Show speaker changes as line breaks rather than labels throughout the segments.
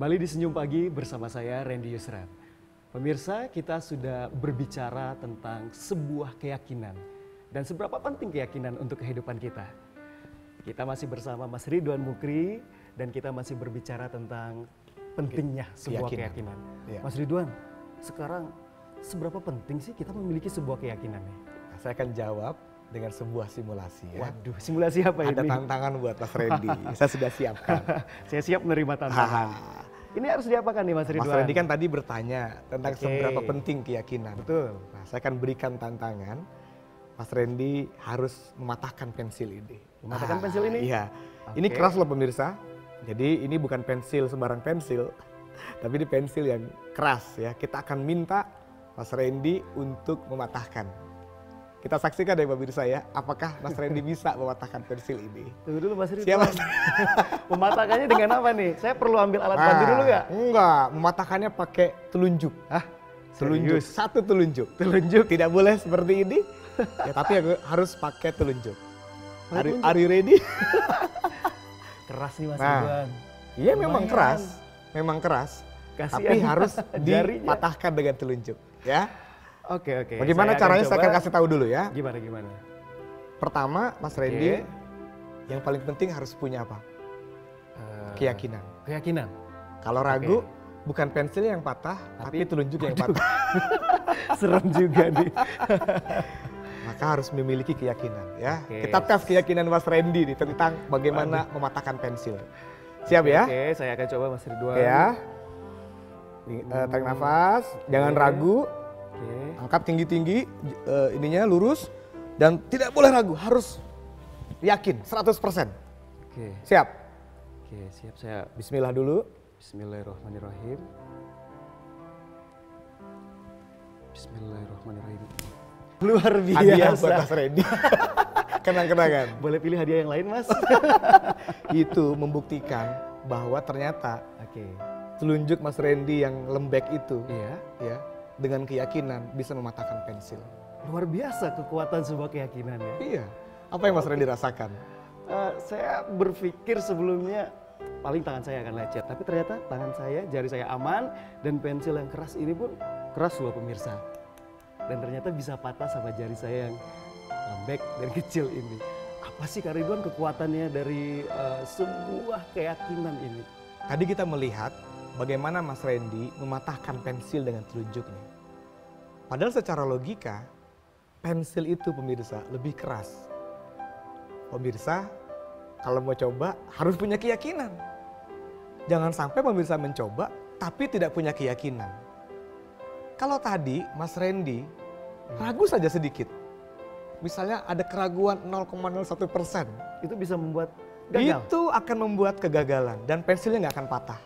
Kembali di Senyum Pagi bersama saya Randy Yusran. Pemirsa, kita sudah berbicara tentang sebuah keyakinan dan seberapa penting keyakinan untuk kehidupan kita. Kita masih bersama Mas Ridwan Mukri dan kita masih berbicara tentang pentingnya sebuah keyakinan.
Ya.
Mas Ridwan, sekarang seberapa penting sih kita memiliki sebuah keyakinan nih?
Saya akan jawab dengan sebuah simulasi ya.
Waduh, simulasi apa ini?
Ada tantangan buat Mas Randy, saya sudah siapkan.
Saya siap menerima tantangan. Ini harus diapakan nih Mas Ridwan?
Mas Randy kan tadi bertanya tentang seberapa penting keyakinan.
Betul.
Nah, saya akan berikan tantangan, Mas Randy harus mematahkan pensil ini.
Mematahkan pensil ini?
Iya.
Oke.
Ini keras loh pemirsa. Jadi ini bukan pensil sembarang pensil, tapi ini pensil yang keras ya. Kita akan minta Mas Randy untuk mematahkan. Kita saksikan ya pemirsa ya, apakah Mas Randy bisa mematahkan pensil ini.
Tunggu dulu Mas Ridwan.
Siap Mas?
Mematahkannya dengan apa nih? Saya perlu ambil alat bantu dulu nggak?
Enggak, mematahkannya pakai telunjuk.
Hah?
Telunjuk,
Serius?
satu telunjuk.
Telunjuk?
Tidak boleh seperti ini, ya, tapi harus pakai telunjuk.
Pakai telunjuk?
Are you ready?
Keras nih Mas
Nah,
Ridwan.
Iya memang
Lumayan.
keras, memang keras.
Kasihan
Tapi harus
jarinya.
dipatahkan dengan telunjuk. Ya.
Oke.
Bagaimana caranya saya akan kasih tahu dulu ya.
Gimana?
Pertama Mas Randy, yang paling penting harus punya apa? Keyakinan.
Keyakinan.
Kalau ragu, bukan pensil yang patah, tapi telunjuk yang patah.
Serem juga nih.
Maka harus memiliki keyakinan ya.
Oke.
Kita tes keyakinan Mas Randy nih tentang bagaimana mematahkan pensil. Siap ya?
Oke, saya akan coba Mas Ridwan.
Ya. Tarik nafas, jangan ragu.
Oke.
Angkat tinggi-tinggi, ininya lurus. Dan tidak boleh ragu, harus yakin 100%.
Oke.
Siap?
Oke, siap saya.
Bismillah dulu.
Bismillahirrahmanirrahim. Bismillahirrahmanirrahim. Luar
Hadiah buat
biasa.
Mas Randy. Kenang-kenangan.
Boleh pilih hadiah yang lain Mas?
Itu membuktikan bahwa ternyata
Oke.
telunjuk Mas Randy yang lembek itu
Iya.
ya dengan keyakinan bisa mematahkan pensil.
Luar biasa kekuatan sebuah keyakinan ya.
Iya. Apa yang Mas Randy rasakan?
Saya berpikir sebelumnya paling tangan saya akan lecet, tapi ternyata tangan saya, jari saya aman dan pensil yang keras ini pun keras loh pemirsa. Dan ternyata bisa patah sama jari saya yang lembek dan kecil ini. Apa sih Kak Ridwan kekuatannya dari sebuah keyakinan ini?
Tadi kita melihat bagaimana Mas Randy mematahkan pensil dengan telunjuknya. Padahal secara logika, pensil itu pemirsa lebih keras. Pemirsa, kalau mau coba harus punya keyakinan. Jangan sampai pemirsa mencoba tapi tidak punya keyakinan. Kalau tadi Mas Randy ragu saja sedikit. Misalnya ada keraguan 0,01%.
Itu bisa membuat gagal.
Itu akan membuat kegagalan dan pensilnya nggak akan patah.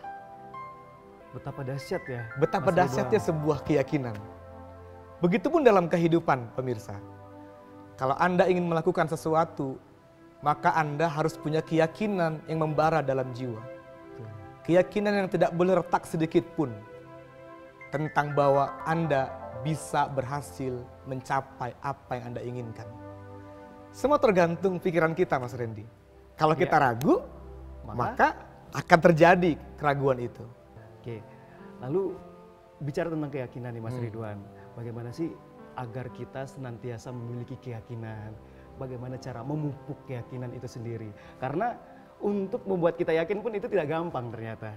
Betapa dahsyat ya.
Betapa
Mas
dahsyatnya
Ridwan.
sebuah keyakinan. Begitupun dalam kehidupan pemirsa. Kalau Anda ingin melakukan sesuatu, maka Anda harus punya keyakinan yang membara dalam jiwa. Keyakinan yang tidak boleh retak sedikit pun. Tentang bahwa Anda bisa berhasil mencapai apa yang Anda inginkan. Semua tergantung pikiran kita Mas Randy. Kalau kita ragu, maka akan terjadi keraguan itu.
Oke, lalu bicara tentang keyakinan nih Mas Ridwan, bagaimana sih agar kita senantiasa memiliki keyakinan? Bagaimana cara memupuk keyakinan itu sendiri? Karena untuk membuat kita yakin pun itu tidak gampang ternyata.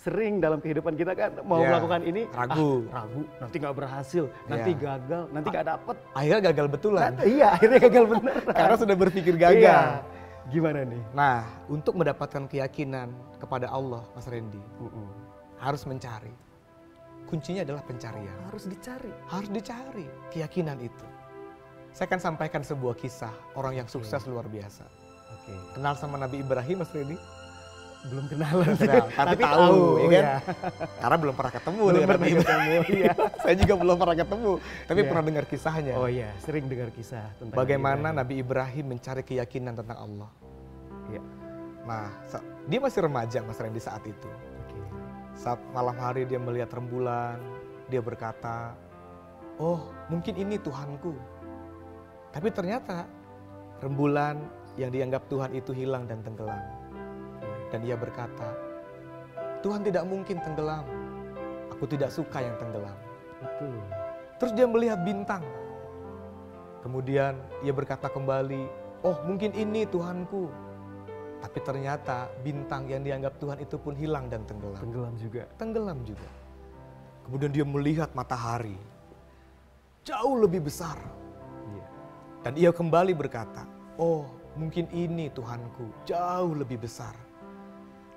Sering dalam kehidupan kita kan mau melakukan ini,
ragu,
nanti nggak berhasil, nanti gagal, nanti nggak dapet.
Akhirnya gagal betulan.
Iya, akhirnya gagal bener.
Karena sudah berpikir gagal.
Iya. Gimana nih?
Nah, untuk mendapatkan keyakinan kepada Allah, Mas Randy, harus mencari. Kuncinya adalah pencarian.
Harus dicari.
Harus dicari keyakinan itu. Saya akan sampaikan sebuah kisah orang yang sukses luar biasa.
Oke.
Kenal sama Nabi Ibrahim, Mas Randy?
Belum kenalan sih.
Kenal, tapi tahu, ya kan?
ya.
Karena belum pernah ketemu
Belum
dengan
pernah
Nabi Ibrahim.
ketemu, iya.
Saya juga belum pernah ketemu, tapi
Iya.
pernah dengar kisahnya.
Oh iya, sering dengar kisah tentang
Bagaimana
Nabi
Nabi Ibrahim mencari keyakinan tentang Allah.
Ibrahim. Iya.
Nah, dia masih remaja Mas Randy saat itu.
Oke.
Saat malam hari dia melihat rembulan, dia berkata, oh mungkin ini Tuhanku. Tapi ternyata rembulan yang dianggap Tuhan itu hilang dan tenggelam. Dan ia berkata, Tuhan tidak mungkin tenggelam. Aku tidak suka yang tenggelam.
Betul.
Terus dia melihat bintang. Kemudian ia berkata kembali, oh mungkin ini Tuhanku. Tapi ternyata bintang yang dianggap Tuhan itu pun hilang dan tenggelam.
Tenggelam juga.
Tenggelam juga. Kemudian dia melihat matahari. Jauh lebih besar.
Iya.
Dan ia kembali berkata, oh mungkin ini Tuhanku, jauh lebih besar.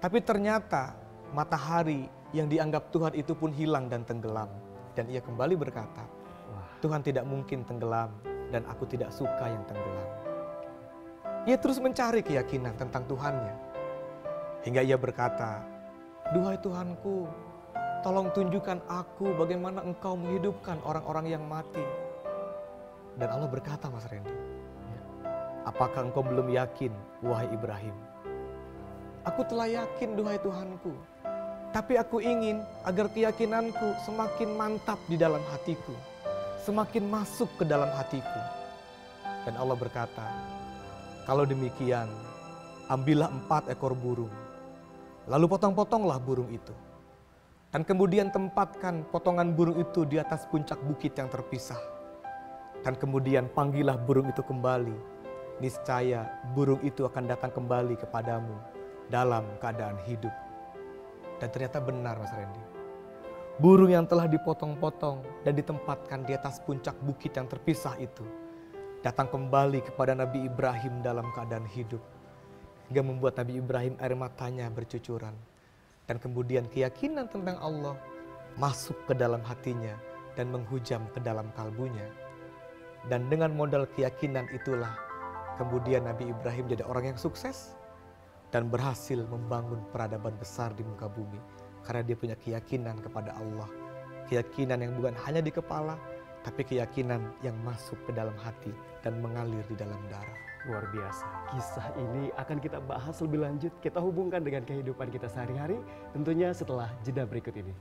Tapi ternyata matahari yang dianggap Tuhan itu pun hilang dan tenggelam. Dan ia kembali berkata,
Wah.
Tuhan tidak mungkin tenggelam dan aku tidak suka yang tenggelam. Ia terus mencari keyakinan tentang Tuhannya. Hingga ia berkata, duhai Tuhanku, tolong tunjukkan aku bagaimana Engkau menghidupkan orang-orang yang mati. Dan Allah berkata, Mas Randy, apakah engkau belum yakin, wahai Ibrahim? Aku telah yakin, duhai Tuhanku. Tapi aku ingin agar keyakinanku semakin mantap di dalam hatiku. Semakin masuk ke dalam hatiku. Dan Allah berkata, kalau demikian, ambillah 4 ekor burung. Lalu potong-potonglah burung itu. Dan kemudian tempatkan potongan burung itu di atas puncak bukit yang terpisah. Dan kemudian panggillah burung itu kembali. Niscaya burung itu akan datang kembali kepadamu dalam keadaan hidup. Dan ternyata benar, Mas Randy. Burung yang telah dipotong-potong dan ditempatkan di atas puncak bukit yang terpisah itu datang kembali kepada Nabi Ibrahim dalam keadaan hidup. Hingga membuat Nabi Ibrahim air matanya bercucuran. Dan kemudian keyakinan tentang Allah masuk ke dalam hatinya dan menghujam ke dalam kalbunya. Dan dengan modal keyakinan itulah kemudian Nabi Ibrahim jadi orang yang sukses dan berhasil membangun peradaban besar di muka bumi. Karena dia punya keyakinan kepada Allah. Keyakinan yang bukan hanya di kepala, tapi keyakinan yang masuk ke dalam hati dan mengalir di dalam darah.
Luar biasa. Kisah ini akan kita bahas lebih lanjut. Kita hubungkan dengan kehidupan kita sehari-hari. Tentunya setelah jeda berikut ini.